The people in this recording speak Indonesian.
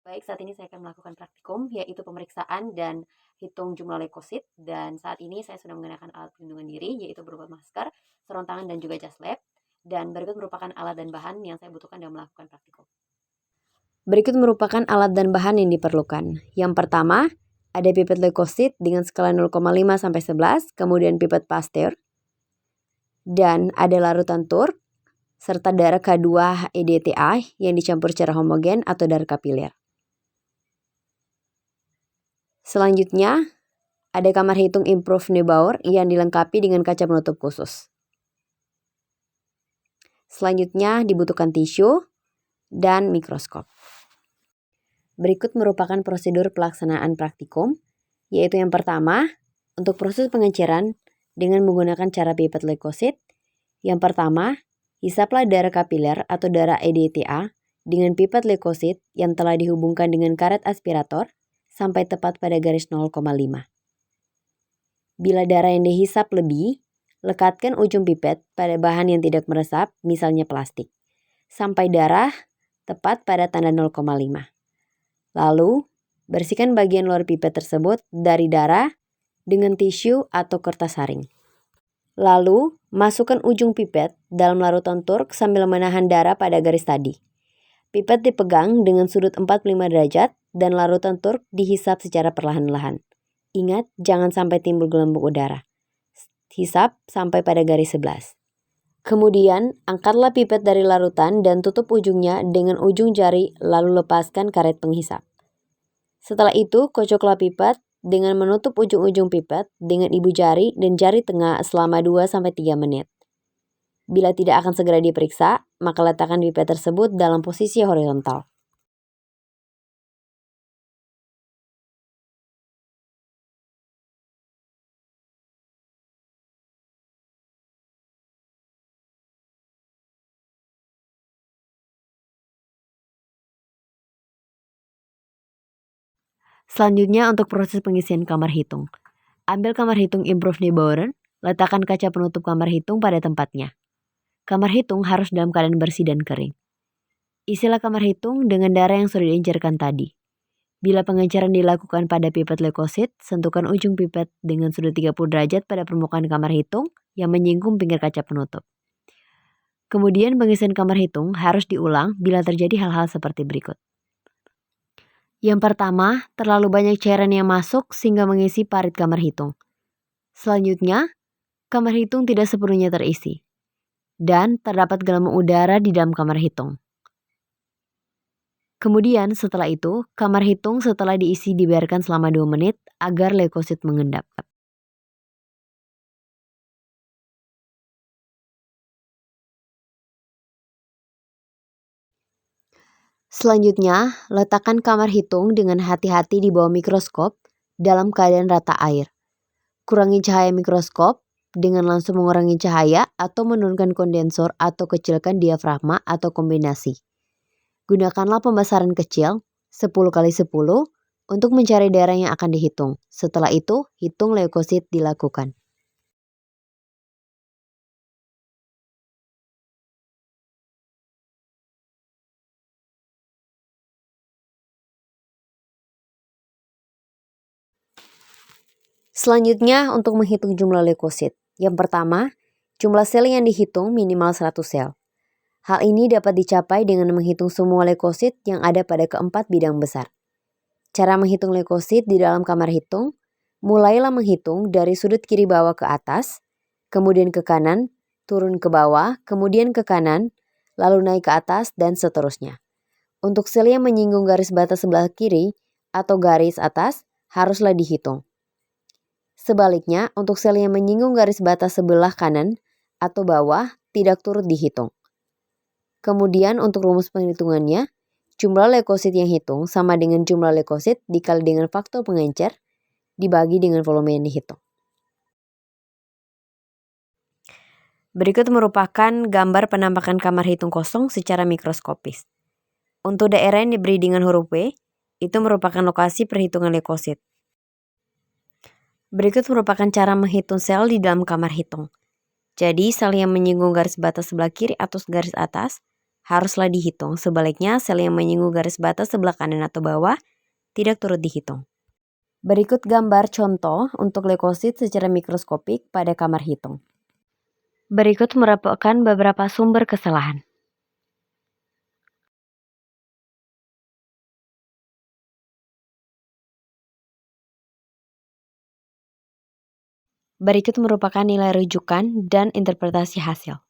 Baik, saat ini saya akan melakukan praktikum, yaitu pemeriksaan dan hitung jumlah leukosit. Dan saat ini saya sudah menggunakan alat pelindungan diri, yaitu berupa masker, sarung tangan, dan juga jas lab. Dan berikut merupakan alat dan bahan yang saya butuhkan dalam melakukan praktikum. Berikut merupakan alat dan bahan yang diperlukan. Yang pertama, ada pipet leukosit dengan skala 0,5 sampai 11, kemudian pipet Pasteur, dan ada larutan turk, serta darah K2-EDTA yang dicampur secara homogen atau darah kapiler. Selanjutnya, ada kamar hitung Improve Neubauer yang dilengkapi dengan kaca penutup khusus. Selanjutnya dibutuhkan tisu dan mikroskop. Berikut merupakan prosedur pelaksanaan praktikum, yaitu yang pertama, untuk proses pengenceran dengan menggunakan cara pipet leukosit. Yang pertama, hisaplah darah kapiler atau darah EDTA dengan pipet leukosit yang telah dihubungkan dengan karet aspirator sampai tepat pada garis 0,5. Bila darah yang dihisap lebih, lekatkan ujung pipet pada bahan yang tidak meresap, misalnya plastik, sampai darah tepat pada tanda 0,5. Lalu, bersihkan bagian luar pipet tersebut dari darah dengan tisu atau kertas saring. Lalu, masukkan ujung pipet dalam larutan turk sambil menahan darah pada garis tadi. Pipet dipegang dengan sudut 45 derajat dan larutan turk dihisap secara perlahan-lahan. Ingat, jangan sampai timbul gelembung udara. Hisap sampai pada garis 11. Kemudian, angkatlah pipet dari larutan dan tutup ujungnya dengan ujung jari lalu lepaskan karet penghisap. Setelah itu, kocoklah pipet dengan menutup ujung-ujung pipet dengan ibu jari dan jari tengah selama 2-3 menit. Bila tidak akan segera diperiksa, maka letakkan pipet tersebut dalam posisi horizontal. Selanjutnya untuk proses pengisian kamar hitung. Ambil kamar hitung Improve Neubauer, letakkan kaca penutup kamar hitung pada tempatnya. Kamar hitung harus dalam keadaan bersih dan kering. Isilah kamar hitung dengan darah yang sudah diencerkan tadi. Bila pengenceran dilakukan pada pipet leukosit, sentuhkan ujung pipet dengan sudut 30 derajat pada permukaan kamar hitung yang menyinggung pinggir kaca penutup. Kemudian pengisian kamar hitung harus diulang bila terjadi hal-hal seperti berikut. Yang pertama, terlalu banyak cairan yang masuk sehingga mengisi parit kamar hitung. Selanjutnya, kamar hitung tidak sepenuhnya terisi. Dan terdapat gelembung udara di dalam kamar hitung. Kemudian setelah itu, kamar hitung setelah diisi dibiarkan selama 2 menit agar leukosit mengendap. Selanjutnya, letakkan kamar hitung dengan hati-hati di bawah mikroskop dalam keadaan rata air. Kurangi cahaya mikroskop dengan langsung mengurangi cahaya atau menurunkan kondensor atau kecilkan diafragma atau kombinasi. Gunakanlah pembesaran kecil 10x10 untuk mencari daerah yang akan dihitung. Setelah itu, hitung leukosit dilakukan. Selanjutnya untuk menghitung jumlah leukosit. Yang pertama, jumlah sel yang dihitung minimal 100 sel. Hal ini dapat dicapai dengan menghitung semua leukosit yang ada pada keempat bidang besar. Cara menghitung leukosit di dalam kamar hitung, mulailah menghitung dari sudut kiri bawah ke atas, kemudian ke kanan, turun ke bawah, kemudian ke kanan, lalu naik ke atas, dan seterusnya. Untuk sel yang menyinggung garis batas sebelah kiri atau garis atas, haruslah dihitung. Sebaliknya, untuk sel yang menyinggung garis batas sebelah kanan atau bawah tidak turut dihitung. Kemudian untuk rumus penghitungannya, jumlah leukosit yang hitung sama dengan jumlah leukosit dikali dengan faktor pengencer dibagi dengan volume yang dihitung. Berikut merupakan gambar penampakan kamar hitung kosong secara mikroskopis. Untuk daerah yang diberi dengan huruf W, itu merupakan lokasi perhitungan leukosit. Berikut merupakan cara menghitung sel di dalam kamar hitung. Jadi, sel yang menyinggung garis batas sebelah kiri atau garis atas haruslah dihitung. Sebaliknya, sel yang menyinggung garis batas sebelah kanan atau bawah tidak turut dihitung. Berikut gambar contoh untuk leukosit secara mikroskopik pada kamar hitung. Berikut merupakan beberapa sumber kesalahan. Berikut merupakan nilai rujukan dan interpretasi hasil.